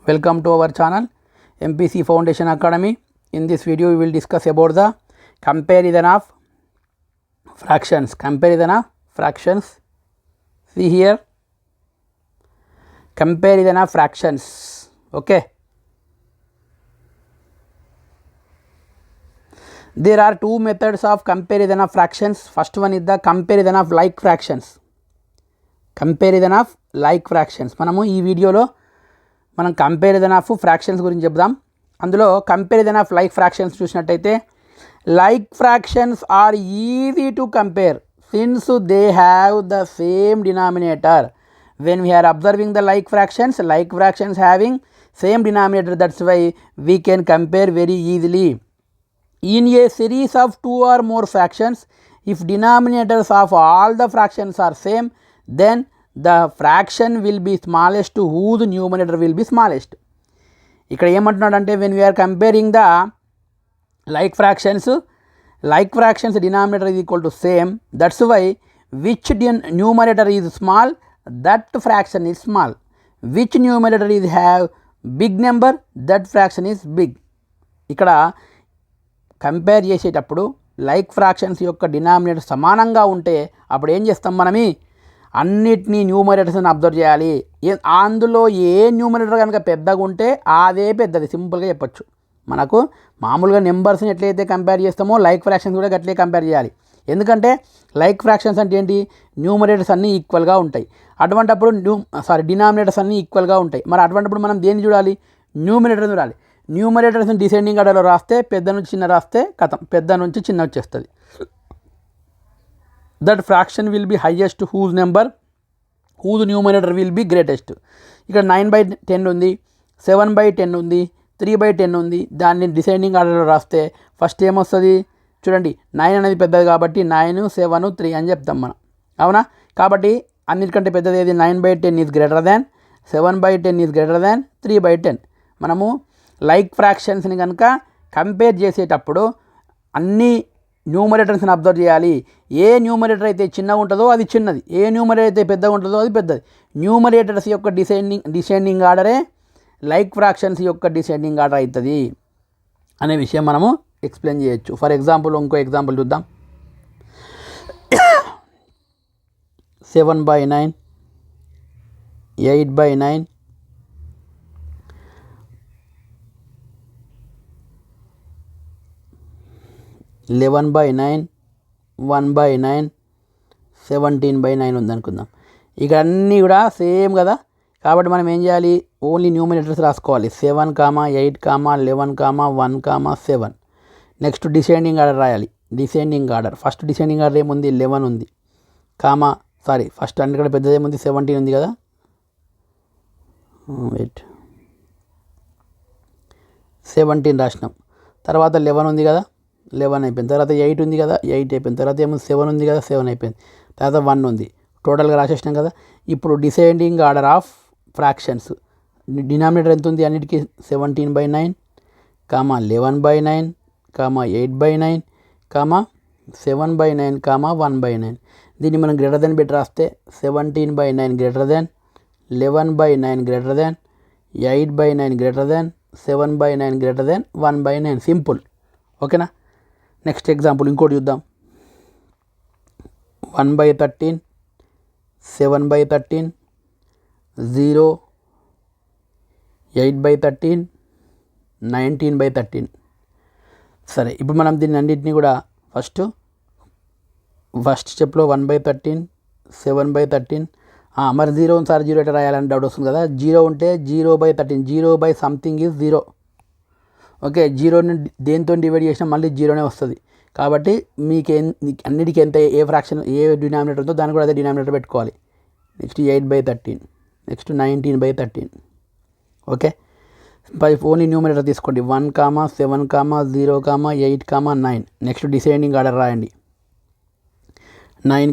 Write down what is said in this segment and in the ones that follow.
Welcome to our channel MPC Foundation Academy. In this video we will discuss about the comparison of fractions. See here, comparison of fractions. Okay, there are two methods of comparison of fractions. First one is the comparison of like fractions. మనము ఈ వీడియోలో మనం comparison of fractions గురించి చెప్దాం. అందులో comparison of like fractions చూసినట్టయితే, like fractions are easy to compare since they have the same denominator. When we're observing the like fractions having same denominator, that's why we can compare very easily. In a series of two or more fractions, if denominators of all the fractions are same, then the fraction will be smallest whose numerator will be smallest. ఇక్కడ ఏమంటున్నాడంటే, when we are comparing the like fractions denominator is equal to same, that's why which numerator is small, that fraction is small. Which numerator is have big number, that fraction is big. ఇక్కడ compare చేసేటప్పుడు like fractions యొక్క denominator సమానంగా ఉంటే అప్పుడు ఏం చేస్తాం, మనమి అన్నిటినీ న్యూమరేటర్స్ని observe చేయాలి. అందులో ఏ న్యూమరేటర్ కనుక పెద్దగా ఉంటే అదే పెద్దది, సింపుల్గా చెప్పొచ్చు. మనకు మామూలుగా నెంబర్స్ని ఎట్లయితే కంపేర్ చేస్తామో లైక్ ఫ్రాక్షన్స్ కూడా అట్లే కంపేర్ చేయాలి. ఎందుకంటే లైక్ ఫ్రాక్షన్స్ అంటే ఏంటి, న్యూమరేటర్స్ అన్నీ ఈక్వల్గా ఉంటాయి. అటువంటప్పుడు డినామినేటర్స్ అన్నీ ఈక్వల్గా ఉంటాయి. మరి అటువంటిప్పుడు మనం దేన్ని చూడాలి, న్యూమరేటర్ని చూడాలి. న్యూమరేటర్స్ని డిసెండింగ్ ఆర్డర్లో రాస్తే పెద్ద నుంచి చిన్న రాస్తే కథం, పెద్ద నుంచి చిన్న వచ్చేస్తుంది. That fraction will be highest whose numerator will be greatest. ఇక్కడ 9/10 ఉంది, 7/10 ఉంది, 3/10 ఉంది. దాన్ని డిసెండింగ్ ఆర్డర్లో రాస్తే ఫస్ట్ ఏమొస్తుంది చూడండి, 9 అనేది పెద్దది కాబట్టి 9, 7, 3 అని చెప్తాం మనం, అవునా? కాబట్టి అన్నిటికంటే పెద్దది ఏది, 9/10 is greater than, 7/10 is greater than 3/10. మనము లైక్ ఫ్రాక్షన్స్ని కనుక కంపేర్ చేసేటప్పుడు అన్ని న్యూమరేటర్స్ని అబ్జర్వ్ చేయాలి. ఏ న్యూమరేటర్ అయితే చిన్నగా ఉంటుందో అది చిన్నది, ఏ న్యూమరేటర్ అయితే పెద్దగా ఉంటుందో అది పెద్దది. న్యూమరేటర్స్ యొక్క డిసెండింగ్ ఆర్డరే లైక్ ఫ్రాక్షన్స్ యొక్క డిసెండింగ్ ఆర్డర్ అవుతుంది అనే విషయం మనము ఎక్స్ప్లెయిన్ చేయొచ్చు. ఫర్ ఎగ్జాంపుల్ ఇంకో ఎగ్జాంపుల్ చూద్దాం. 7/9, 8/9, 11/9, 1/9, 17/9 ఉందనుకుందాం. ఇక అన్నీ కూడా సేమ్ కదా, కాబట్టి మనం ఏం చేయాలి, ఓన్లీ న్యూమినేటర్స్ రాసుకోవాలి. 7, 8, 11, 1, 7. నెక్స్ట్ డిసెండింగ్ ఆర్డర్ రాయాలి. ఫస్ట్ డిసెండింగ్ ఆర్డర్ ఏముంది, 11 ఉంది, ఫస్ట్ అన్నిటికంటే పెద్దది ఏముంది, 17 ఉంది కదా. 17 రాసినాం. తర్వాత 11 ఉంది కదా, 11 అయిపోయింది. తర్వాత 8 ఉంది కదా, 8 అయిపోయింది. తర్వాత ఏమో 7 ఉంది కదా, 7 అయిపోయింది. తర్వాత 1 ఉంది. టోటల్గా రాసేసినాం కదా. ఇప్పుడు descending order of fractions, denominator ఎంత ఉంది అన్నిటికీ, 17/9, 11/9, 8/9, 7/9, 1/9. దీన్ని మనం గ్రేటర్ దెన్ పెట్టి రాస్తే 17/9 greater than, 11/9 greater than, 8/9 greater than, 7/9 greater than 1/9. Simple, ఓకేనా? నెక్స్ట్ ఎగ్జాంపుల్ ఇంకోటి చూద్దాం. 1/13, 7/13, 0, 8/13, 19/13. సరే, ఇప్పుడు మనం దీన్ని అన్నింటినీ కూడా ఫస్ట్ స్టెప్లో 1/13, 7/13, మరి 0 సార్ 0 ఎట్లా రాయాలని డౌట్ వస్తుంది కదా. 0 ఉంటే 0/13, 0/something ఈజ్ 0. ఓకే, 0ని దేంతో డివైడ్ చేసినా మళ్ళీ 0నే వస్తుంది. కాబట్టి మీకు అన్నిటికీ ఎంత ఏ ఫ్రాక్షన్ ఏ డినామినేటర్ ఉందో దాన్ని కూడా అదే డినామినేటర్ పెట్టుకోవాలి. Next 8/13, next 19/13. Okay, only numerator తీసుకోండి. 1, 7, 0, 8, 9. నెక్స్ట్ డిసెండింగ్ ఆర్డర్ రాయండి. 9,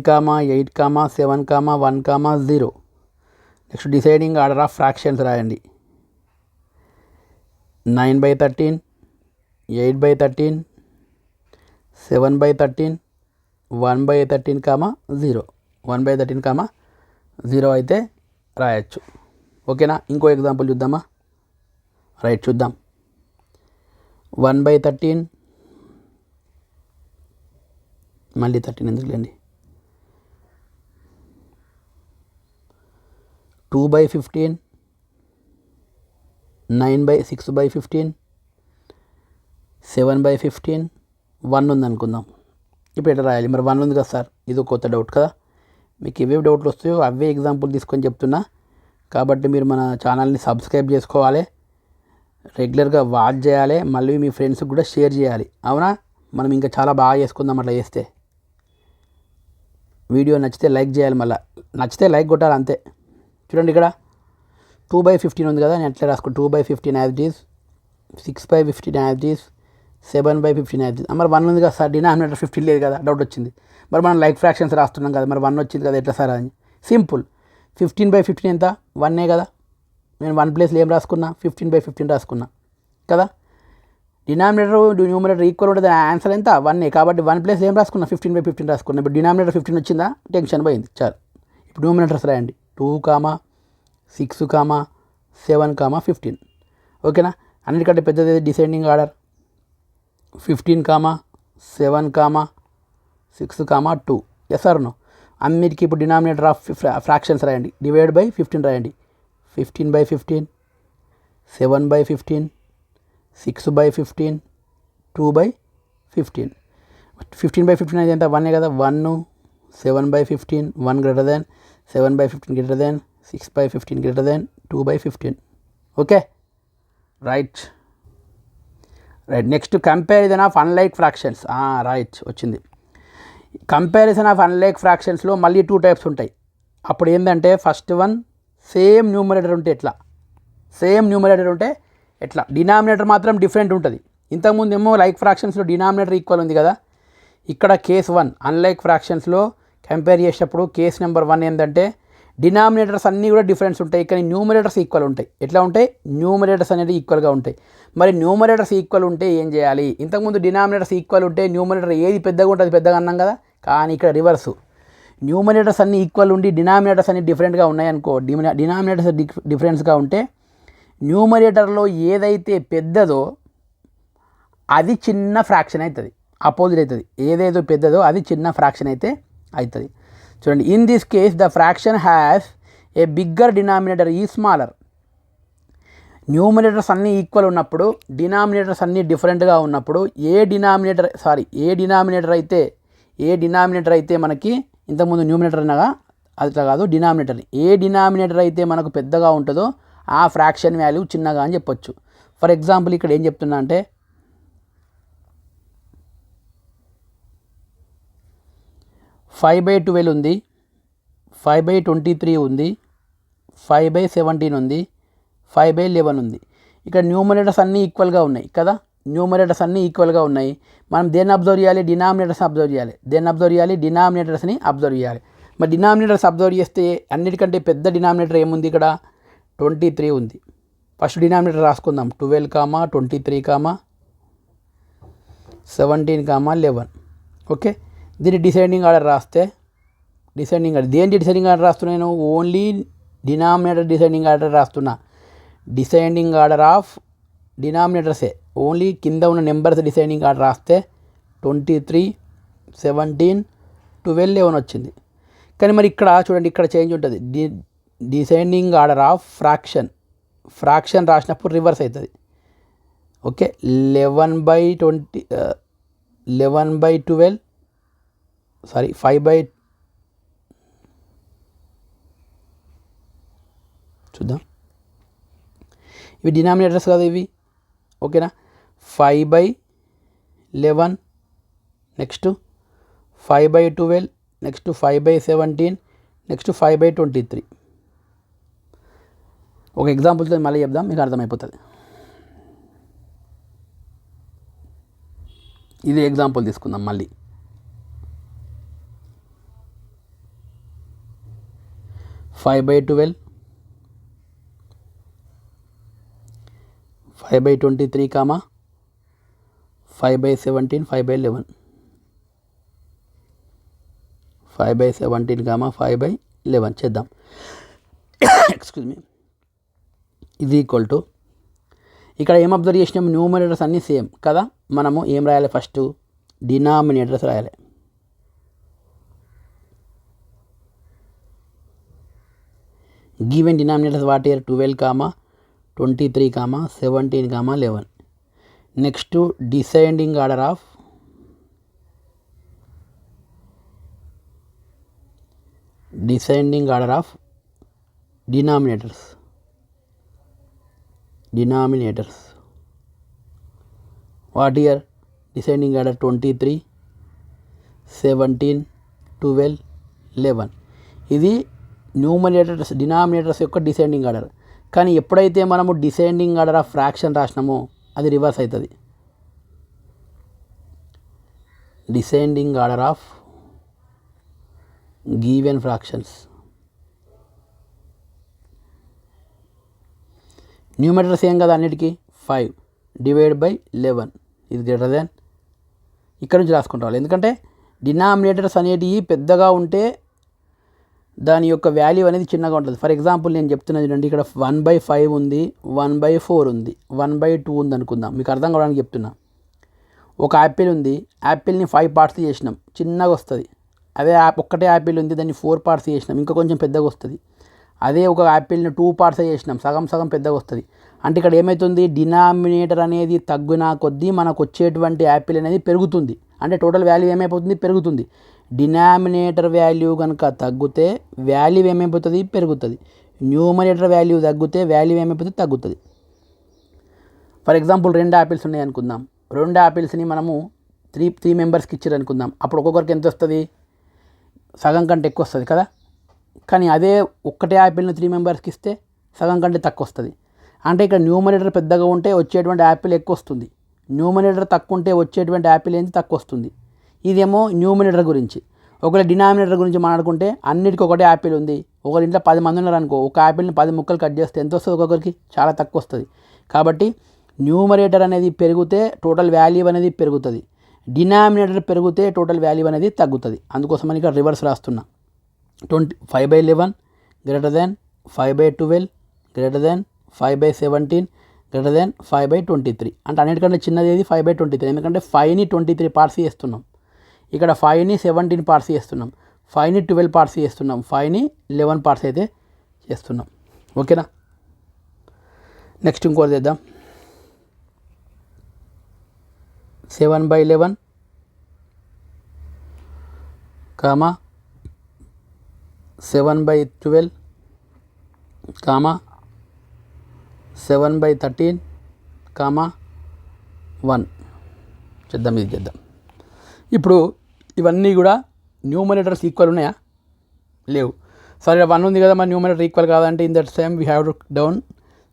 8, 7, 1, 0. Next deciding order of fractions రాయండి. 9/13, 8/13, 7/13, 1/13, 0. 1/13, 0 అయితే రాయొచ్చు. ఓకేనా? ఇంకో ఎగ్జాంపుల్ చూద్దామా. రైట్, చూద్దాం. 1/13 మళ్ళీ 13 ఎందుకులేండి. 2/15 6/15 7/15 1 ఉంది అనుకుందాం. ఇప్పుడు ఎట్లా రాయాలి మరి? 1 ఉంది కదా సార్, ఇది కొత్త డౌట్ కదా. మీకు ఏవేవి డౌట్లు వస్తాయో అవే ఎగ్జాంపుల్ తీసుకొని చెప్తున్నా. కాబట్టి మీరు మన ఛానల్ని సబ్స్క్రైబ్ చేసుకోవాలి, రెగ్యులర్గా వాచ్ చేయాలి, మళ్ళీ మీ ఫ్రెండ్స్కి కూడా షేర్ చేయాలి. అవునా? మనం ఇంకా చాలా బాగా చేసుకుందాం అట్లా చేస్తే. వీడియో నచ్చితే లైక్ చేయాలి, మళ్ళీ నచ్చితే లైక్ కొట్టాలి అంతే. చూడండి ఇక్కడ 2/15 ఉంది కదా, నేను ఎట్లా రాసుకో 2/15 as it is, 6/15 as it is, 7/15 as it is. మరి 1 ఉంది కదా సార్, డినామినేటర్ 15 లేదు కదా, డౌట్ వచ్చింది. మరి మనం లైక్ ఫ్రాక్షన్స్ రాస్తున్నాం కదా, మరి 1 వచ్చింది కదా, ఎట్లా సార్ అని. సింపుల్, 15/15 ఎంత? 1 కదా. నేను 1 ప్లేస్లో ఏం రాసుకున్నా? 15/15 రాసుకున్నా కదా. డినామినేటర్ న్యూమరేటర్ ఈక్వల్ ఉంటుంది, ఆన్సర్ ఎంత? 1 కాబట్టి 1 ప్లేస్ ఏం రాసుకున్నా? 15/15 రాసుకున్నా. ఇప్పుడు డినామినేటర్ 15 వచ్చిందా, టెన్షన్ పోయింది. చాలు, ఇప్పుడు న్యూమరేటర్స్ రాయండి. 2, 6, 7, 15. ఓకేనా? అన్నిటికంటే పెద్దది descending order 15, 7, 6, 2. Yes or no? అన్నిటికీ ఇప్పుడు డినామినేటర్ ఆఫ్ ఫ్రాక్షన్స్ రాయండి. డివైడ్ బై 15 రాయండి. 15/15, 7/15, 6/15, 2/15. 15/15 అనేది ఎంత? 1 కదా. 1, 7/15, 1 greater than, 7/15 greater than, 6/15 greater than, 2/15. Okay, right. Next comparison of unlike fractions. Right, వచ్చింది. కంపారిజన్ ఆఫ్ అన్లైక్ ఫ్రాక్షన్స్లో మళ్ళీ 2 టైప్స్ ఉంటాయి. అప్పుడు ఏంటంటే ఫస్ట్ వన్, సేమ్ న్యూమరేటర్ ఉంటే ఎట్లా, డినామినేటర్ మాత్రం డిఫరెంట్ ఉంటుంది. ఇంతకుముందు ఏమో లైక్ ఫ్రాక్షన్స్లో డినామినేటర్ ఈక్వల్ ఉంది కదా. ఇక్కడ కేస్ 1 అన్లైక్ ఫ్రాక్షన్స్లో కంపేర్ చేసేటప్పుడు కేస్ నెంబర్ 1 ఏంటంటే డినామినేటర్స్ అన్నీ కూడా డిఫరెన్స్ ఉంటాయి, కానీ న్యూమరేటర్స్ ఈక్వల్ ఉంటాయి. ఎట్లా ఉంటాయి? న్యూమరేటర్స్ అనేది ఈక్వల్గా ఉంటాయి. మరి న్యూమరేటర్స్ ఈక్వల్ ఉంటే ఏం చేయాలి? ఇంతకుముందు డినామినేటర్స్ ఈక్వల్ ఉంటే న్యూమరేటర్ ఏది పెద్దగా ఉంటుంది, పెద్దగా అన్నాం కదా. కానీ ఇక్కడ రివర్సు, న్యూమరేటర్స్ అన్నీ ఈక్వల్ ఉండి డినామినేటర్స్ అన్నీ డిఫరెంట్గా ఉన్నాయనుకో, డినామినేటర్స్ డిఫరెన్స్గా ఉంటే న్యూమరేటర్లో ఏదైతే పెద్దదో అది చిన్న ఫ్రాక్షన్ అవుతుంది, అపోజిట్ అవుతుంది. ఏదైతే పెద్దదో అది చిన్న ఫ్రాక్షన్ అయితే అవుతుంది. చూడండి, in this case the fraction has a bigger denominator ఈ స్మాలర్. న్యూమరేటర్స్ అన్నీ ఈక్వల్ ఉన్నప్పుడు, డినామినేటర్స్ అన్నీ డిఫరెంట్గా ఉన్నప్పుడు ఏ డినామినేటర్ అయితే మనకి ఇంతకుముందు న్యూమినేటర్ అనగా అట్లా కాదు, డినామినేటర్. ఏ డినామినేటర్ అయితే మనకు పెద్దగా ఉంటుందో ఆ ఫ్రాక్షన్ వాల్యూ చిన్నగా అని చెప్పొచ్చు. ఫర్ ఎగ్జాంపుల్ ఇక్కడ ఏం చెప్తున్నా అంటే 5/12 ఉంది, 5/23 ఉంది, 5/17 ఉంది, 5/11 ఉంది. ఇక్కడ న్యూమరేటర్స్ అన్నీ ఈక్వల్గా ఉన్నాయి కదా. మనం దేన్ని అబ్జర్వ్ చేయాలి? డినామినేటర్స్ని అబ్జర్వ్ చేయాలి. మరి డినామినేటర్స్ అబ్జర్వ్ చేస్తే అన్నిటికంటే పెద్ద డినామినేటర్ ఏముంది? ఇక్కడ 23 ఉంది. ఫస్ట్ డినామినేటర్ రాసుకుందాం. 12, 23, 17, 11. ఓకే, దీన్ని డిసెండింగ్ ఆర్డర్ రాస్తే, దేని డిసెండింగ్ ఆర్డర్ రాస్తున్నాను? ఓన్లీ డినామినేటర్ డిసెండింగ్ ఆర్డర్ రాస్తున్నా. డిసెండింగ్ ఆర్డర్ ఆఫ్ డినామినేటర్సే, ఓన్లీ కింద ఉన్న నెంబర్స్ డిసెండింగ్ ఆర్డర్ రాస్తే 23, 17, 12, 11 వచ్చింది. కానీ మరి ఇక్కడ చూడండి, ఇక్కడ చేంజ్ ఉంటుంది. డిసెండింగ్ ఆర్డర్ ఆఫ్ ఫ్రాక్షన్ రాసినప్పుడు రివర్స్ అవుతుంది. ఓకే, 11/12 సారీ 5 చూద్దాం, ఇవి డినామినేటర్స్ కదా ఇవి. ఓకేనా, 5/11, నెక్స్ట్ 5/12, నెక్స్ట్ 5/17, నెక్స్ట్ 5/23. ఒక ఎగ్జాంపుల్తో మళ్ళీ చెప్దాం, మీకు అర్థమైపోతుంది. ఇది ఎగ్జాంపుల్ తీసుకుందాం మళ్ళీ. 5/12, 5/23, 5/17, 5/11, 5/17, 5/11 చేద్దాం. ఎక్స్క్యూజ్ మీ, ఇది ఈక్వల్ టు ఇక్కడ ఏం అబ్జర్వ్ చేసినాం, న్యూమరేటర్స్ అన్నీ సేమ్ కదా. మనము ఏం రాయాలి, ఫస్ట్ డినామినేటర్స్ రాయాలి. Given denominators what year 12, 23, 17, 11. Next descending order of denominators. What year? Descending order 23, 17, 12, 11. ఇది డినామినేటర్స్ యొక్క డిసెండింగ్ ఆర్డర్. కానీ ఎప్పుడైతే మనము డిసెండింగ్ ఆర్డర్ ఆఫ్ ఫ్రాక్షన్ రాసినామో అది రివర్స్ అవుతుంది. Descending order of given fractions. Numerators ఏం కదా అన్నిటికీ 5 / 11 ఇది గ్రేటర్ దెన్. ఇక్కడ నుంచి రాసుకుంటాం, ఎందుకంటే డినామినేటర్స్ అనేటివి పెద్దగా ఉంటే దాని యొక్క వాల్యూ అనేది చిన్నగా ఉంటుంది. ఫర్ ఎగ్జాంపుల్ నేను చెప్తున్నది చూడండి, ఇక్కడ 1/5 ఉంది, 1/4 ఉంది, 1/2 ఉంది అనుకుందాం, మీకు అర్థం కావడానికి చెప్తున్నా. ఒక యాపిల్ ఉంది, యాపిల్ని 5 పార్ట్స్ చేసినాం, చిన్నగా వస్తుంది. అదే ఒక్కటే యాపిల్ ఉంది, దాన్ని 4 పార్ట్స్ చేసినాం, ఇంకా కొంచెం పెద్దగా వస్తుంది. అదే ఒక యాపిల్ని 2 పార్ట్స్ చేసినాం, సగం పెద్దగా వస్తుంది. అంటే ఇక్కడ ఏమవుతుంది, డినామినేటర్ అనేది తగ్గిన కొద్దీ మనకు వచ్చేటువంటి యాపిల్ అనేది పెరుగుతుంది. అంటే టోటల్ వాల్యూ ఏమైపోతుంది, పెరుగుతుంది. డినామినేటర్ వాల్యూ కనుక తగ్గితే వాల్యూ ఏమైపోతుంది, పెరుగుతుంది. న్యూమరేటర్ వాల్యూ తగ్గితే వాల్యూ ఏమైపోతుంది, తగ్గుతుంది. ఫర్ ఎగ్జాంపుల్ 2 యాపిల్స్ ఉన్నాయి అనుకుందాం. 2 యాపిల్స్ని మనము 3 మెంబర్స్కి ఇచ్చారు అనుకుందాం. అప్పుడు ఒక్కొక్కరికి ఎంత వస్తుంది, సగం కంటే ఎక్కువ వస్తుంది కదా. కానీ అదే ఒక్కటే యాపిల్ని 3 మెంబర్స్కి ఇస్తే సగం కంటే తక్కువ వస్తుంది. అంటే ఇక్కడ న్యూమరేటర్ పెద్దగా ఉంటే వచ్చేటువంటి యాపిల్ ఎక్కువ వస్తుంది, న్యూమరేటర్ తక్కువ ఉంటే వచ్చేటువంటి యాపిల్ ఏంటి, తక్కువ వస్తుంది. ఇదేమో న్యూమరేటర్ గురించి. ఒకవేళ డినామినేటర్ గురించి మాట్లాడుకుంటే అన్నిటికీ ఒకటే యాపిల్ ఉంది, ఒకరి ఇంట్లో 10 మంది ఉన్నారు అనుకో, ఒక యాపిల్ని 10 ముక్కలు కట్ చేస్తే ఎంత వస్తుంది, ఒక్కొక్కరికి చాలా తక్కువ వస్తుంది. కాబట్టి న్యూమరేటర్ అనేది పెరిగితే టోటల్ వాల్యూ అనేది పెరుగుతుంది, డినామినేటర్ పెరిగితే టోటల్ వాల్యూ అనేది తగ్గుతుంది. అందుకోసం అని ఇక్కడ రివర్స్ రాస్తున్నా. 5/11 greater than 5/12 greater than 5/17 greater than 5/23. అంటే అన్నిటికంటే చిన్నది ఏది, 5/23. ఎందుకంటే 5ని 23 పార్ట్స్ చేస్తున్నాం, ఇక్కడ 5ని 17 పార్ట్స్ చేస్తున్నాం, 5ని 12 పార్ట్స్ చేస్తున్నాం, 5ని 11 పార్ట్స్ అయితే చేస్తున్నాం. ఓకేనా. నెక్స్ట్ ఇంకోటి చేద్దాం. 7/11 7/12 7/13 1 చేద్దాం. ఇది చేద్దాం. ఇప్పుడు ఇవన్నీ కూడా న్యూమరేటర్స్ ఈక్వల్ ఉన్నాయా, లేవు. సరే 1 ఉంది కదా, మరి న్యూమరేటర్ ఈక్వల్ కాదంటే in that same we have to down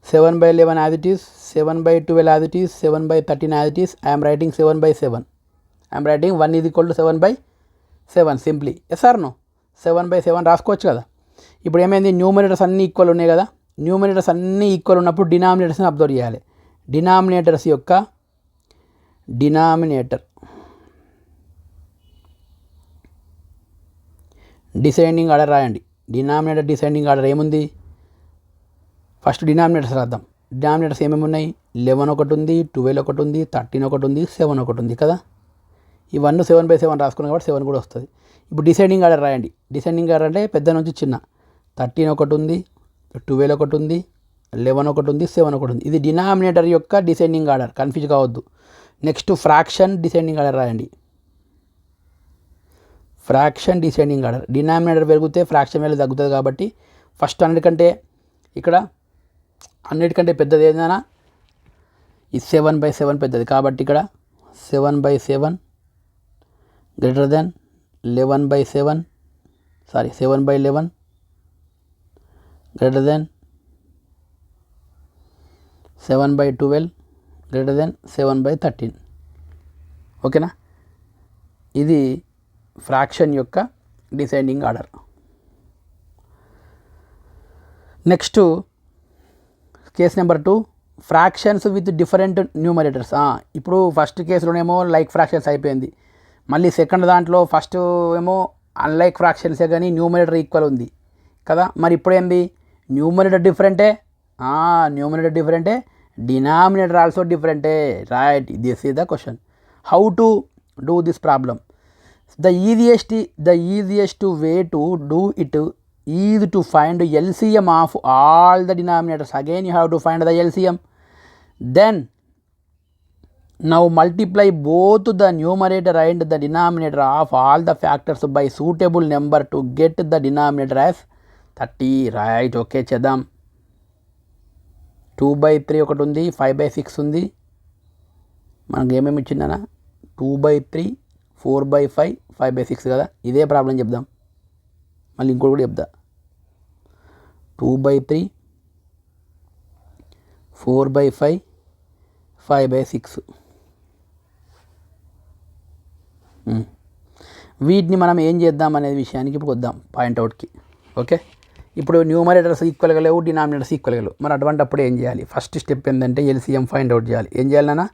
7/11 as it is, 7/12 as it is, 7/13 as it is. I'm writing 7/7. I'm writing 1 = 7/7 simply. Yes or no, 7/7 రాసుకోవచ్చు కదా. ఇప్పుడు ఏమైంది, న్యూమరేటర్స్ అన్నీ ఈక్వల్ ఉన్నాయి కదా. న్యూమరేటర్స్ అన్నీ ఈక్వల్ ఉన్నప్పుడు డినామినేటర్స్ని అబ్జర్వ్ చేయాలి. డినామినేటర్స్ యొక్క డిసెండింగ్ ఆర్డర్ రాయండి. డినామినేటర్ డిసెండింగ్ ఆర్డర్ ఏముంది, ఫస్ట్ డినామినేటర్స్ రాద్దాం. డినామినేటర్స్ ఏమేమి ఉన్నాయి, 11 ఒకటి ఉంది, 12 ఒకటి ఉంది, 13 ఒకటి ఉంది, 7 ఒకటి ఉంది కదా. ఇవన్నీ 7/7 రాసుకున్నాం కాబట్టి 7 కూడా వస్తుంది. ఇప్పుడు డిసెండింగ్ ఆర్డర్ రాయండి. డిసెండింగ్ ఆర్డర్ అంటే పెద్ద నుంచి చిన్న. 13 ఒకటి ఉంది, 12 ఒకటి ఉంది, 11 ఒకటి ఉంది, 7 ఒకటి ఉంది. ఇది డినామినేటర్ యొక్క డిసెండింగ్ ఆర్డర్, కన్ఫ్యూజ్ కావద్దు. నెక్స్ట్ ఫ్రాక్షన్ డిసెండింగ్ ఆర్డర్ రాయండి. ఫ్రాక్షన్ డిసెండింగ్ ఆర్డర్, డినామినేటర్ పెరిగితే ఫ్రాక్షన్ వాల్యూ తగ్గుతుంది కాబట్టి ఫస్ట్ అన్నిటికంటే పెద్దది ఏదైనా ఈ 7/7 పెద్దది కాబట్టి ఇక్కడ 7/7 greater than 7/11 greater than 7/12 greater than 7/13. ఓకేనా. ఇది ఫ్రాక్షన్ యొక్క descending order. Next case number 2, fractions with different numerators. ఇప్పుడు ఫస్ట్ కేసులోనేమో లైక్ ఫ్రాక్షన్స్ అయిపోయింది. మళ్ళీ సెకండ్ దాంట్లో ఫస్ట్ ఏమో అన్లైక్ ఫ్రాక్షన్సే కానీ న్యూమరేటర్ ఈక్వల్ ఉంది కదా. మరి ఇప్పుడు ఏంది, numerator డిఫరెంటే, Denominator also different, right? This is the question. How to do this problem? The easiest way to do it is to find LCM of all the denominators. Again you have to find the LCM. Then now multiply both the numerator and the denominator of all the factors by suitable number to get the denominator as 30, right? Okay, చేద్దాం. 2/3 ఒకటి ఉంది, 5/6 ఉంది. మనకు ఏమేమి ఇచ్చిందనా 2/3, 4/5, 5/6 కదా. ఇదే problem చెప్దాం. మళ్ళీ ఇంకోటి కూడా చెప్దా. 2/3, 4/5, 5/6. వీటిని మనం ఏం చేద్దాం అనే విషయానికి ఇప్పుడు వద్దాం పాయింట్అవుట్కి. ఓకే, ఇప్పుడు న్యూమరేటర్స్ ఈక్వల్గా లేవు, డినామినేటర్స్ ఈక్వల్గా లేవు. మరి అటువంటిప్పుడు ఏం చేయాలి? ఫస్ట్ స్టెప్ ఏంటంటే ఎల్సిఎం ఫైండ్ అవుట్ చేయాలి. ఏం చేయాలన్నా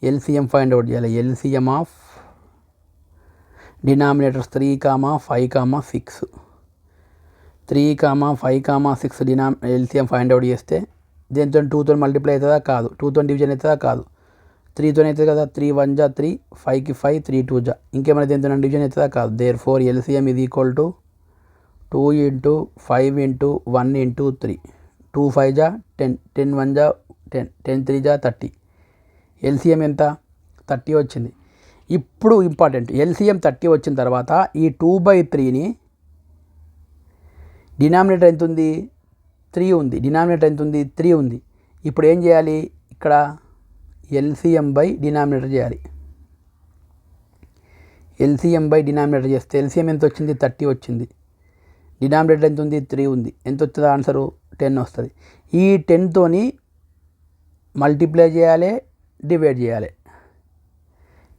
ఎల్సిఎం ఫైండ్ అవుట్ చేయాలి. LCM of denominators 3, 5, 6. 3, 5, 6 LCM find out చేస్తే దీంతో 2తో మల్టిప్లై అవుతుందా? కాదు. 2తో డివిజన్ అవుతుందా? కాదు. 3తో అవుతుంది కదా. 3 1 జా 3, 5కి 5, 3 2 జా. ఇంకేమైనా దీంతో డివిజన్ అవుతుందా? కాదు. దేర్ఫోర్ ఎల్సిఎం ఇది ఈక్వల్ టు 2 × 5 × 1 × 3. 2 5 జా 10, 10 1 జా 10, 10 3 జా 30. ఎల్సిఎం ఎంత? 30 వచ్చింది. ఇప్పుడు ఇంపార్టెంట్, ఎల్సిఎం 30 వచ్చిన తర్వాత ఈ 2/3ని డినామినేటర్ ఎంత ఉంది? 3 ఉంది. డినామినేటర్ ఎంత ఉంది? 3 ఉంది. ఇప్పుడు ఏం చేయాలి? ఇక్కడ ఎల్సిఎం బై డినామినేటర్ చేయాలి. ఎల్సిఎం బై డినామినేటర్ చేస్తే ఎల్సిఎం ఎంత వచ్చింది? 30 వచ్చింది. డినామినేటర్ ఎంత ఉంది? 3 ఉంది. ఎంత వస్తుంది ఆన్సరు? 10 వస్తుంది. ఈ 10తోని మల్టిప్లై చేయాలి, డివైడ్ చేయాలి.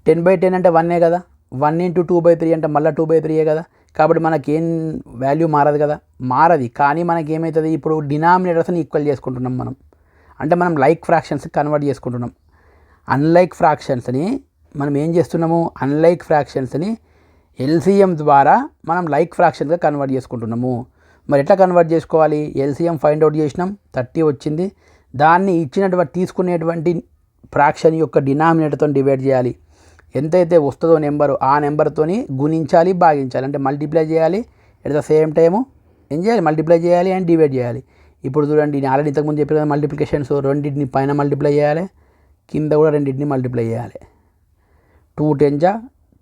10/10 అంటే 1 కదా. 1 × 2/3 అంటే మళ్ళీ 2/3 కదా. కాబట్టి మనకేం వాల్యూ మారదు కదా. మారది. కానీ మనకి ఏమవుతుంది? ఇప్పుడు డినామినేటర్స్ని ఈక్వల్ చేసుకుంటున్నాం మనం. అంటే మనం లైక్ ఫ్రాక్షన్స్కి కన్వర్ట్ చేసుకుంటున్నాం. అన్లైక్ ఫ్రాక్షన్స్ని మనం ఏం చేస్తున్నాము? అన్లైక్ ఫ్రాక్షన్స్ని ఎల్సిఎం ద్వారా మనం లైక్ ఫ్రాక్షన్గా కన్వర్ట్ చేసుకుంటున్నాము. మరి ఎట్లా కన్వర్ట్ చేసుకోవాలి? ఎల్సిఎం ఫైండ్ అవుట్ చేసినాం, 30 వచ్చింది. దాన్ని ఇచ్చినటువంటి తీసుకునేటువంటి ఫ్రాక్షన్ యొక్క డినామినేటర్తో డివైడ్ చేయాలి. ఎంతైతే వస్తుందో నెంబరు ఆ నెంబర్తోని గుణించాలి, భాగించాలి. అంటే మల్టిప్లై చేయాలి. ఎట్ ద సేమ్ టైము ఏం చేయాలి? మల్టిప్లై చేయాలి అండ్ డివైడ్ చేయాలి. ఇప్పుడు చూడండి, నేను ఆల్రెడీ ఇంతకుముందు చెప్పిన కదా మల్టిప్లికేషన్స్. రెండింటిని పైన మల్టిప్లై చేయాలి, కింద కూడా రెండింటిని మల్టిప్లై చేయాలి. 2 10 జా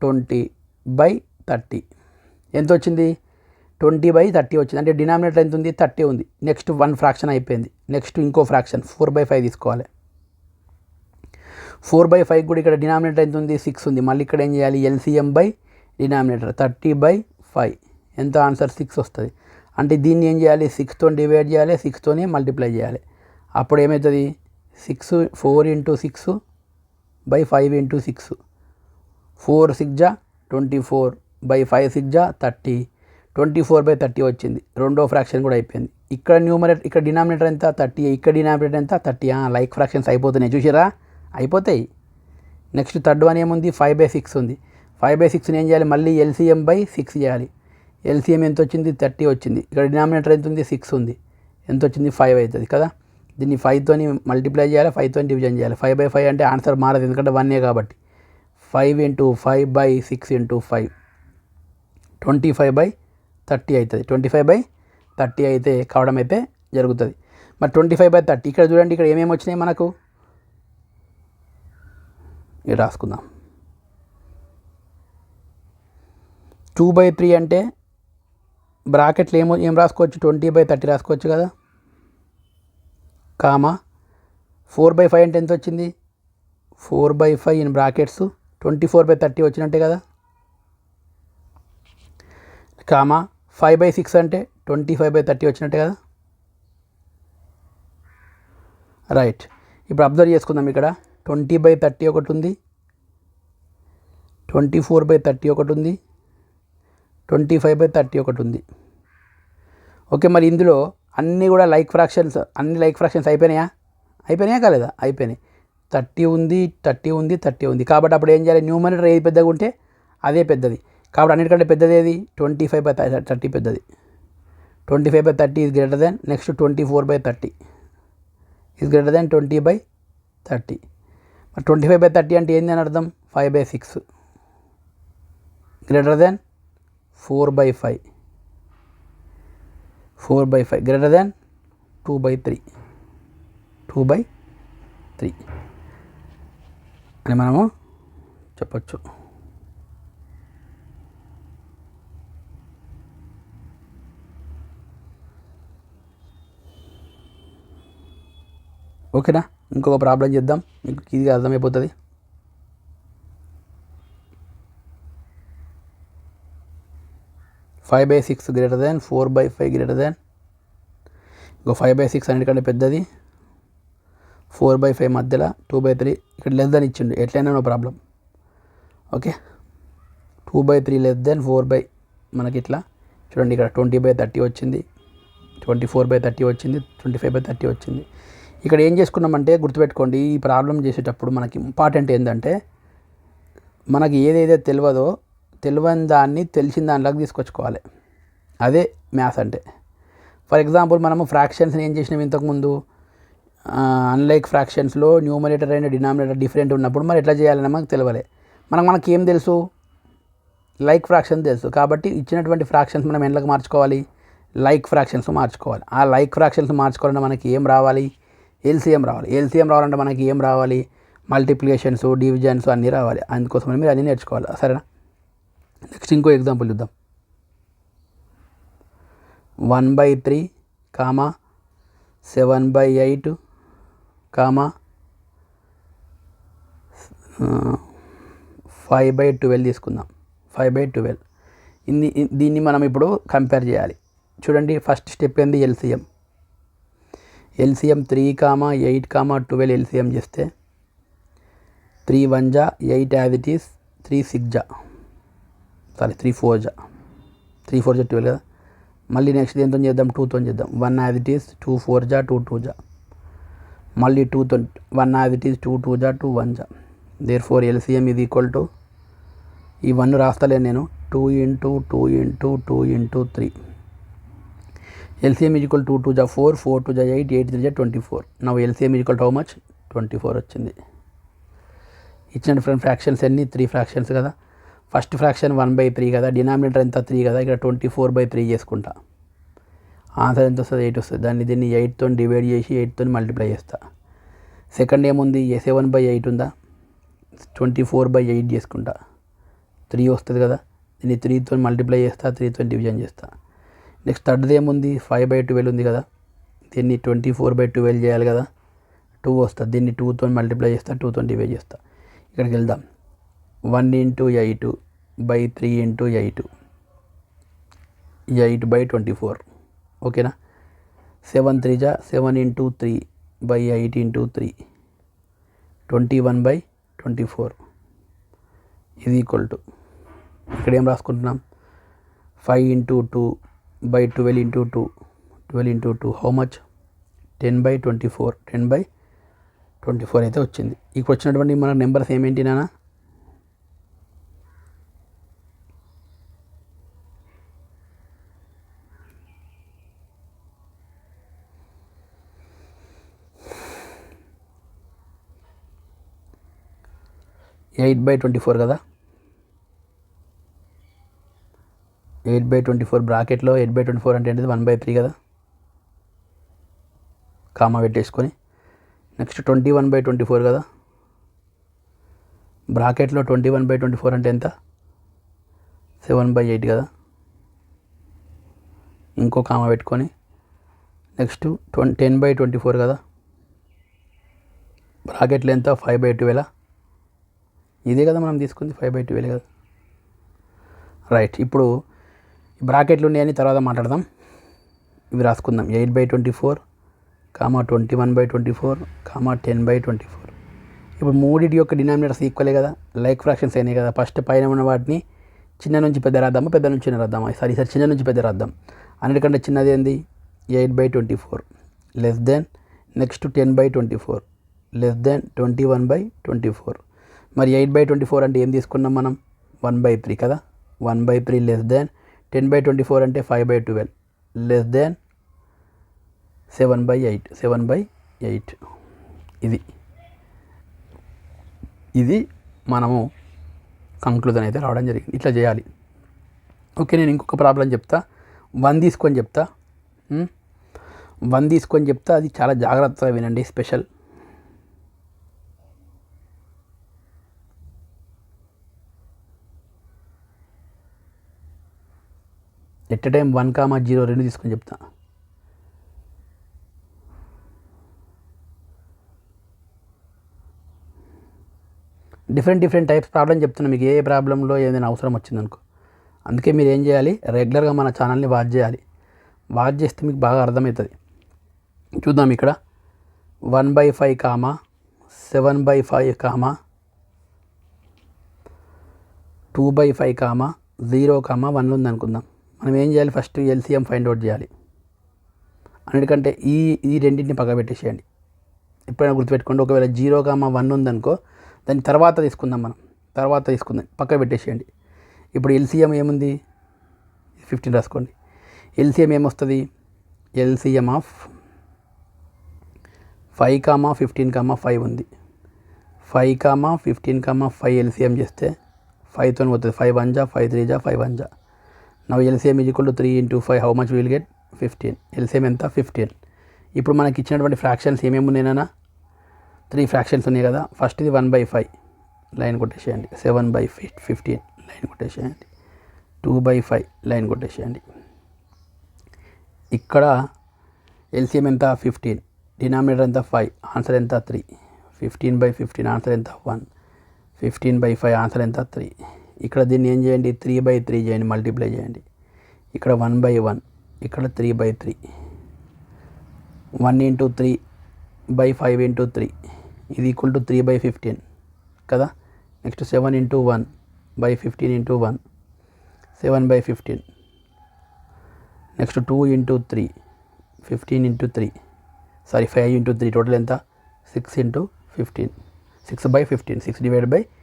20/30 ఎంత వచ్చింది? 20/30 వచ్చింది. అంటే డినామినేటర్ ఎంత ఉంది? 30 ఉంది. నెక్స్ట్ 1 ఫ్రాక్షన్ అయిపోయింది. నెక్స్ట్ ఇంకో ఫ్రాక్షన్ 4/5 తీసుకోవాలి. 4/5 కూడా ఇక్కడ డినామినేటర్ ఎంత ఉంది? 6 ఉంది. మళ్ళీ ఇక్కడ ఏం చేయాలి? ఎల్సిఎం బై డినామినేటర్ 30/5 ఎంత? ఆన్సర్ 6 వస్తుంది. అంటే దీన్ని ఏం చేయాలి? 6తో డివైడ్ చేయాలి, 6తోనే మల్టిప్లై చేయాలి. అప్పుడు ఏమవుతుంది? 4 × 6/5 × 6. 4 6 జా 24/5 6 జా 30. 24/30 వచ్చింది. రెండో ఫ్రాక్షన్ కూడా అయిపోయింది. ఇక్కడ న్యూమరేటర్, ఇక్కడ డినామినేటర్ ఎంత? 30. ఇక్కడ డినామినేటర్ ఎంత? 30. లైక్ ఫ్రాక్షన్స్ అయిపోతున్నాయి, చూసారా? అయిపోతాయి. నెక్స్ట్ థర్డ్ వన్ ఏముంది? 5/6 ఉంది. 5/6ని ఏం చేయాలి? మళ్ళీ ఎల్సిఎం బై 6 చేయాలి. ఎల్సిఎం ఎంత వచ్చింది? 30 వచ్చింది. ఇక్కడ డినామినేటర్ ఎంత ఉంది? 6 ఉంది. ఎంత వచ్చింది? 5 అవుతుంది కదా. దీన్ని 5తోని మల్టిప్లై చేయాలి, 5తోని డివిజన్ చేయాలి. 5/5 అంటే ఆన్సర్ మారదు, ఎందుకంటే 1 కాబట్టి. 5 × 5/6 × 5 25/30 అవుతుంది. 25/30 అయితే కావడం అయితే జరుగుతుంది. మరి 25/30 ఇక్కడ చూడండి, ఇక్కడ ఏమేమి వచ్చినాయి మనకు? ఇది రాసుకుందాం. 2/3 అంటే బ్రాకెట్లు ఏం రాసుకోవచ్చు? 20/30 రాసుకోవచ్చు కదా. 4/5 అంటే ఎంత వచ్చింది? 4/5 ఇన్ బ్రాకెట్స్ 24/30 వచ్చినట్టే కదా. 5/6 అంటే 25/30 వచ్చినట్టే కదా. రైట్. ఇప్పుడు అబ్జర్వ్ చేసుకుందాం. ఇక్కడ 20/30 ఒకటి ఉంది, 24/30 ఒకటి ఉంది, 25/30 ఒకటి ఉంది. ఓకే, మరి ఇందులో అన్నీ కూడా లైక్ ఫ్రాక్షన్స్ అయిపోయినాయా కాలేదా? అయిపోయినాయి. 30 ఉంది, 30 ఉంది, 30 ఉంది. కాబట్టి అప్పుడు ఏం చేయాలి? న్యూమరేటర్ ఏది పెద్దగా ఉంటే అదే పెద్దది. కాబట్టి అన్నిటికంటే పెద్దది ఏది? 25/30 పెద్దది. 25/30 is greater than, next 24/30 is greater than 30. మరి 25/30 అంటే ఏంది అని అర్థం? 5/6 గ్రేటర్ దెన్ 4/5. 4/5 greater than 2/3. 2/3 అని మనము చెప్పచ్చు. ఓకేనా? ఇంకొక ప్రాబ్లం చేద్దాం, మీకు ఇది అర్థమైపోతుంది. Five by six greater than 4/5 greater than, ఇంకో 5/6 అన్నిటికంటే పెద్దది, 4/5 మధ్యలో 2/3, ఇక్కడ లెస్ దాన్ ఇచ్చిండు, ఎట్లయినా no problem. Okay, 2/3 less than 4 మనకి ఇట్లా చూడండి, ఇక్కడ 20/30 వచ్చింది, 24/30 వచ్చింది, 25/30 వచ్చింది. ఇక్కడ ఏం చేసుకున్నామంటే గుర్తుపెట్టుకోండి, ఈ ప్రాబ్లం చేసేటప్పుడు మనకి ఇంపార్టెంట్ ఏంటంటే మనకి ఏదైతే తెలియని దాన్ని తెలిసిన దానిలోకి తీసుకొచ్చుకోవాలి. అదే మ్యాథ్స్ అంటే. ఫర్ ఎగ్జాంపుల్ మనము ఫ్రాక్షన్స్ని ఏం చేసినాం ఇంతకుముందు, అన్లైక్ ఫ్రాక్షన్స్లో న్యూమరేటర్ అండ్ డినామినేటర్ డిఫరెంట్ ఉన్నప్పుడు మరి ఎట్లా చేయాలని మనకు తెలియలే. మనకి ఏం తెలుసు? లైక్ ఫ్రాక్షన్ తెలుసు. కాబట్టి ఇచ్చినటువంటి ఫ్రాక్షన్స్ మనం ఎండ్లకు మార్చుకోవాలి, లైక్ ఫ్రాక్షన్స్ మార్చుకోవాలి. ఆ లైక్ ఫ్రాక్షన్స్ మార్చుకోవాలంటే మనకి ఏం రావాలి? ఎల్సిఎం రావాలి. ఎల్సిఎం రావాలంటే మనకి ఏం రావాలి? మల్టిప్లికేషన్స్, డివిజన్స్ అన్నీ రావాలి. అందుకోసమని మీరు అన్నీ నేర్చుకోవాలి. సరేనా? నెక్స్ట్ ఇంకో ఎగ్జాంపుల్ చూద్దాం. 1/3, 7/8, 5/12 తీసుకుందాం. 5/12 దీన్ని మనం ఇప్పుడు కంపేర్ చేయాలి. చూడండి, ఫస్ట్ స్టెప్ ఏంది? ఎల్సిఎం 3, 8, 12 ఎల్సిఎం చేస్తే 3 1 జా 8 యాజ్ ఇట్ ఈస్, 3 6 జా, సారీ 3 4 జా, 3 4 జా 12 కదా. మళ్ళీ నెక్స్ట్ దేంతో చేద్దాం? 2తో చేద్దాం. 1 యాజ్ ఇట్ ఈస్, 2 4 జా, 2 2 జా, మళ్ళీ 2తో 1 యాజ్ ఇట్ ఈస్, 2 2 జా, 2 1 జా. దేర్ ఫోర్ ఎల్సిఎం ఇది ఈక్వల్ టు, ఈ 1 రాస్తలేను నేను, 2 × 2 × 2 × 3. LCM is equal to 2 2 4, 4 2 8, 8 3 24. Now LCM is equal to how much? 24 వచ్చింది. ఇచ్చిన డిఫరెంట్ ఫ్రాక్షన్స్ ఎన్ని? 3 ఫ్రాక్షన్స్ కదా. ఫస్ట్ ఫ్రాక్షన్ 1/3 కదా, డినామినేటర్ ఎంత? 3 కదా. ఇక్కడ 24/3 చేసుకుంటా. ఆన్సర్ ఎంత వస్తుంది? 8 వస్తుంది. దీన్ని 8తో డివైడ్ చేసి 8తో మల్టిప్లై చేస్తా. సెకండ్ ఏముంది? 7/8 ఉందా, 24/8 చేసుకుంటా, 3 వస్తుంది కదా. దీన్ని 3తో మల్టిప్లై చేస్తా, 3తో డివిజన్ చేస్తా. నెక్స్ట్ థర్డ్ది ఏముంది? 5/12 ఉంది కదా, దీన్ని 24/12 చేయాలి కదా, 2 వస్తుంది. దీన్ని 2తో మల్టిప్లై చేస్తా, 2తో డివైడ్ చేస్తా. ఇక్కడికి వెళ్దాం. 1 × 8/3 × 8, 8/24. ఓకేనా? 7 3 జా 7 × 3/8 × 3, 21/24 ఇది ఈక్వల్ టు, ఇక్కడ ఏం రాసుకుంటున్నాం? 5 × 2/12 × 2, 12 × 2 హౌ మచ్? 10/24. 10/24 అయితే వచ్చింది. ఇప్పుడు వచ్చినటువంటి మన నెంబర్స్ ఏమేంటి నాన్న? ఎయిట్ 8/24 కదా. 8/24 బ్రాకెట్లో 8/24 అంటే ఏంటిది? 1/3 కదా, కామా పెట్టేసుకొని. నెక్స్ట్ 21/24 కదా, బ్రాకెట్లో 21/24 అంటే ఎంత? 7/8 కదా, ఇంకో కామా పెట్టుకొని. నెక్స్ట్ 10/24 కదా, బ్రాకెట్లో ఎంత? 5/12. ఇదే కదా మనం తీసుకుంది, 5/12 కదా. రైట్, ఇప్పుడు బ్రాకెట్లు ఉన్నాయని తర్వాత మాట్లాడదాం. ఇవి రాసుకుందాం. 8/24, 21/24, 10/24. ఇప్పుడు మూడింటి యొక్క డినామినేటర్స్ ఈక్వలే కదా, లైక్ ఫ్రాక్షన్స్ అయినాయి కదా. ఫస్ట్ పైన ఉన్న వాటిని చిన్న నుంచి పెద్ద రాద్దామా, పెద్ద నుంచి చిన్న రాద్దామా? సరే చిన్న నుంచి పెద్ద రాద్దాం. అన్నిటికంటే చిన్నది ఏంది? 8/24 less than, next 10/24 less than 21/24. మరి 8/24 అంటే ఏం తీసుకున్నాం మనం? 1/3 కదా. 1/3 లెస్ దెన్ 10/24 అంటే 5/12 లెస్ దెన్ 7/8. 7/8 ఇది ఇది మనము కంక్లూజన్ అయితే రావడం జరిగింది. ఇట్లా చేయాలి. ఓకే, నేను ఇంకొక ప్రాబ్లం చెప్తా. 1 తీసుకొని చెప్తా. 1 తీసుకొని చెప్తా, అది చాలా జాగ్రత్తగా వినండి. స్పెషల్ ఎట్ టైం 1, 0 2 తీసుకొని చెప్తా. డిఫరెంట్ టైప్స్ ప్రాబ్లం చెప్తున్నా, మీకు ఏ ప్రాబ్లంలో ఏదైనా అవసరం వచ్చిందనుకో. అందుకే మీరు ఏం చేయాలి, రెగ్యులర్గా మన ఛానల్ని వాచ్ చేయాలి. వాచ్ చేస్తే మీకు బాగా అర్థమవుతుంది. చూద్దాం ఇక్కడ 1/5, 7/5, 2/5, 0, 1 ఉంది అనుకుందాం. మనం ఏం చేయాలి, ఫస్ట్ ఎల్సిఎం ఫైండ్ అవుట్ చేయాలి. అన్నిటికంటే ఈ రెండింటిని పక్క పెట్టేసేయండి. ఎప్పుడైనా గుర్తుపెట్టుకోండి, ఒకవేళ 0, 1 ఉందనుకో, దాని తర్వాత తీసుకుందాం. పక్క పెట్టేసేయండి. ఇప్పుడు ఎల్సిఎం ఏముంది, 15 రాసుకోండి. ఎల్సిఎం ఏమొస్తుంది, ఎల్సిఎం ఆఫ్ 5, 15, 5 ఉంది. 5, 15, 5 ఎల్సిఎం చేస్తే 5తో పోతుంది. 5 1 5 3 5 1. Now LCM is equal to 3 × 5. How much will get 15. LCM ఎంత, 15. ఇప్పుడు మనకి ఇచ్చినటువంటి ఫ్రాక్షన్స్ ఏమేమి ఉన్నాయినా, 3 ఫ్రాక్షన్స్ ఉన్నాయి కదా. ఫస్ట్ ఇది 1/5 లైన్ కొట్టేసేయండి. 7/15 లైన్ కొట్టేసేయండి. 2/5 లైన్ కొట్టేసేయండి. ఇక్కడ ఎల్సిఎం ఎంత, 15. డినామినేటర్ ఎంత, 5. ఆన్సర్ ఎంత, 3. 15/15 ఆన్సర్ ఎంత, 1. 15/5 ఆన్సర్ ఎంత, 3. ఇక్కడ దీన్ని ఏం చేయండి, 3/3 చేయండి, మల్టిప్లై చేయండి. ఇక్కడ 1/1, ఇక్కడ 3/3. 1 × 3/5 × 3 ఇది ఈక్వల్ టు 3/15 కదా. నెక్స్ట్ 7 × 1/15 × 1 7/15. నెక్స్ట్ 2 × 3 15 × 3 5 × 3 టోటల్ ఎంత, 6 × 15 6/15. 6/15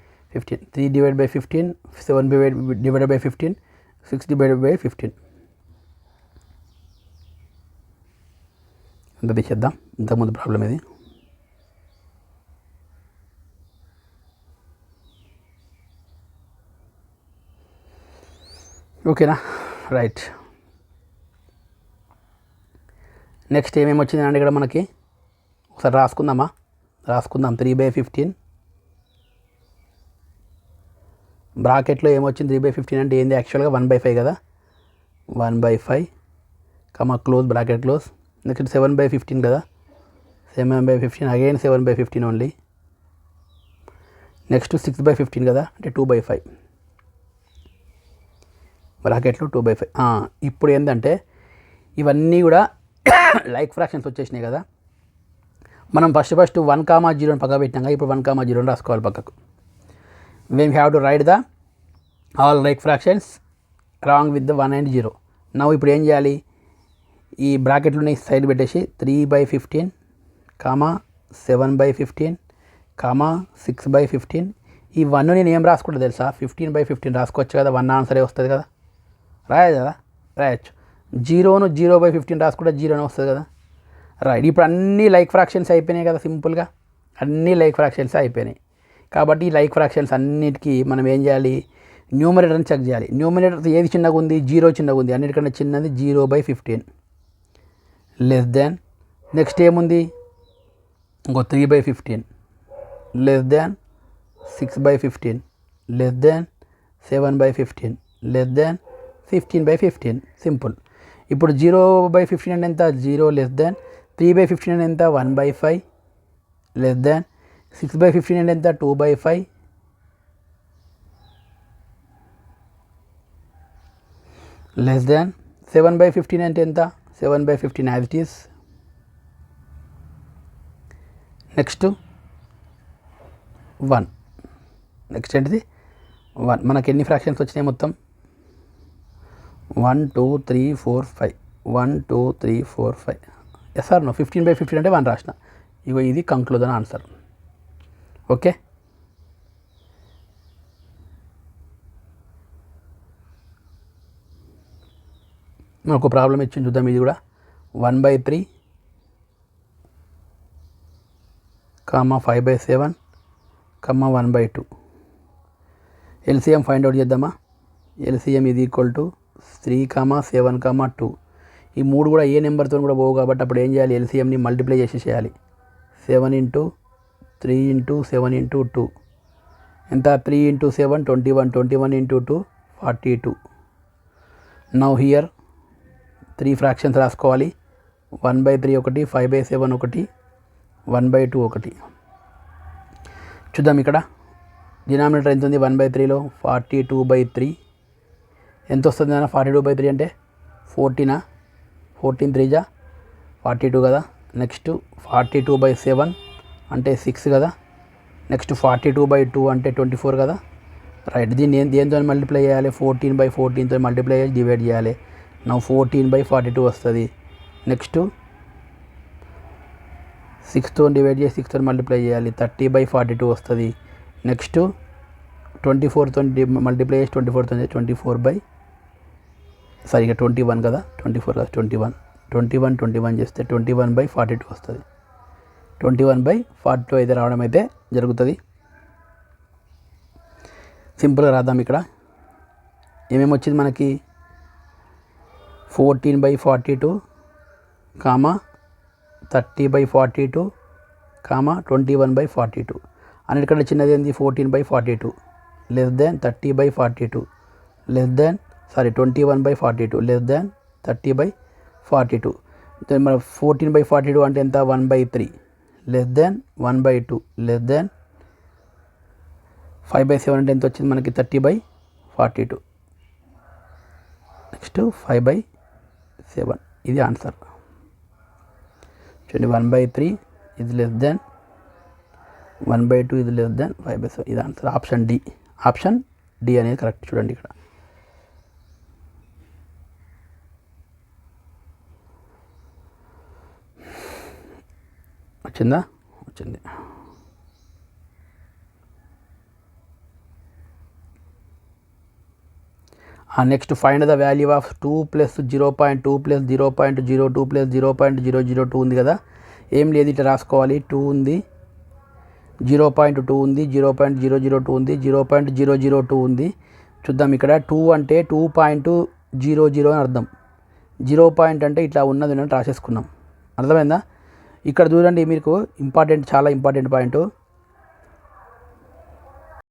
3/15 7/15 6/15 ఎంత తీసేద్దాం. ఇంతకుముందు ప్రాబ్లం ఇది. ఓకేనా, రైట్. నెక్స్ట్ ఏమేమి వచ్చిందండి ఇక్కడ మనకి, ఒకసారి రాసుకుందాం. 3/15 బ్రాకెట్లో ఏమొచ్చింది, 3/15 అంటే ఏంది, యాక్చువల్గా 1/5 కదా. 1/5 క్లోజ్ బ్రాకెట్ క్లోజ్. నెక్స్ట్ 7/15 కదా. 7/15 అగైన్ 7/15 ఓన్లీ. నెక్స్ట్ 6/15 కదా, అంటే 2/5 బ్రాకెట్లో 2/5. ఇప్పుడు ఏంటంటే ఇవన్నీ కూడా లైక్ ఫ్రాక్షన్స్ వచ్చేసినాయి కదా. మనం ఫస్ట్ 1, 0 పక్క పెట్టినాక ఇప్పుడు 1, 0 రాసుకోవాలి పక్కకు. we have to write the all like fractions along with the 1 and 0. now ఇప్పుడు ఏం చేయాలి, ఈ బ్రాకెట్లోని సైడ్ పెట్టేసి 3/15, 7/15, 6/15. ఈ 1 నేను ఏం రాసుకుంటా తెలుసా, 15/15 రాసుకోవచ్చు కదా. 1 ఆన్సరే వస్తుంది కదా, రాయచ్చు. 0ను 0/15 రాసుకుంటే 0 వస్తుంది కదా. రైట్. ఇప్పుడు అన్ని లైక్ ఫ్రాక్షన్స్ అయిపోయినాయి కదా, సింపుల్గా అన్ని లైక్ ఫ్రాక్షన్స్ అయిపోయినాయి. కాబట్టి ఈ లైక్ ఫ్రాక్షన్స్ అన్నిటికీ మనం ఏం చేయాలి, న్యూమరేటర్ని చెక్ చేయాలి. న్యూమరేటర్ ఏది చిన్నగా ఉంది, 0 చిన్నగా ఉంది. అన్నిటికన్నా చిన్నది 0/15 లెస్ దాన్. నెక్స్ట్ ఏముంది, ఇంకో 3/15 less than, 6/15 less than, 7/15 less than, 15/15. Simple. ఇప్పుడు 0/15 అంటే ఎంత, 0 లెస్ దాన్. 3/15 అంటే ఎంత, 1/5 లెస్ దాన్. 6/15 అంటే ఎంత, 2/5 లెస్ దాన్. 7/15 అంటే ఎంత, 7/15 as it is. Next 1. Next ఏంటిది, 1. మనకి ఎన్ని ఫ్రాక్షన్స్ వచ్చినాయి మొత్తం, 1 2 3 4 5 1 2 3 4 5. ఎస్ ఆర్ నో, 15/15 అంటే 1 రాసిన. ఇగో ఇది కంక్లూజన్ ఆన్సర్. ఓకే, మనకు ప్రాబ్లం ఇచ్చింది చూద్దాం. ఇది కూడా 1/3, 5/7, కమ్మ 1/2. ఎల్సిఎం ఫైండ్ అవుట్ చేద్దామా. LCM is equal to 3, 7, 2. ఈ 3 కూడా ఏ నెంబర్తో కూడా పోవు కాబట్టి అప్పుడు ఏం చేయాలి, ఎల్సిఎంని మల్టిప్లై చేసేసేయాలి. 7 × 3 × 7 × 2 ఎంత, 3 × 7 21, 21 × 2 42. నౌ హియర్ 3 ఫ్రాక్షన్స్ రాసుకోవాలి. 1/3 ఒకటి, 5/7 ఒకటి, 1/2 ఒకటి. చూద్దాం ఇక్కడ డినామినేటర్ ఎంత ఉంది 1/3లో, 42/3. ఎంత వస్తుంది అన్న 42/3 అంటే 14, 14 3 జా 42 కదా. నెక్స్ట్ 42/7 అంటే 6 కదా. నెక్స్ట్ 42/2 అంటే 24 కదా. రైట్, దీన్ని దేంతో మల్టిప్లై చేయాలి, 14/14తో మల్టిప్లై చేసి డివైడ్ చేయాలి. నా 14/42 వస్తుంది. నెక్స్ట్ 6తో డివైడ్ చేసి 6తో మల్టిప్లై చేయాలి, 30/42 వస్తుంది. నెక్స్ట్ 24తో మల్టిప్లై చేసి 24తో 21 కదా, 24 కదా, 21 చేస్తే 21/42 వస్తుంది. 21/42 అయితే రావడం అయితే జరుగుతుంది. సింపుల్గా రాద్దాం. ఇక్కడ ఏమేమి వచ్చింది మనకి, 14/42, 30/42, 21/42. అన్నిటికంటే చిన్నది ఏంది 14/42 less than 30/42 less than 21/42 less than 30/42. మన 14/42 అంటే ఎంత, 1/3 లెస్ దాన్ 1/2 లెస్ దాన్ 5/7 అంటే ఎంత వచ్చింది మనకి, 30/42. నెక్స్ట్ 5/7 ఇది ఆన్సర్. చూడండి 1/3 ఇది లెస్ దాన్ 1/2 ఇది లెస్ దాన్ 5/7 ఇది ఆన్సర్. ఆప్షన్ డి అనేది కరెక్ట్. చూడండి ఇక్కడ వచ్చింది. Next find the value of 2 + 0.2 + 0.02 + 0.002 ఉంది కదా. ఏం లేదు, ఇట్లా రాసుకోవాలి. 2 ఉంది, 0.2 ఉంది, 0.002 ఉంది, 0.002 ఉంది. చూద్దాం ఇక్కడ 2 అంటే 2.00 అని అర్థం. 0 పాయింట్ అంటే ఇట్లా ఉన్నది రాసేసుకున్నాం. అర్థమైందా. ఇక్కడ చూడండి, మీకు చాలా ఇంపార్టెంట్ పాయింట్.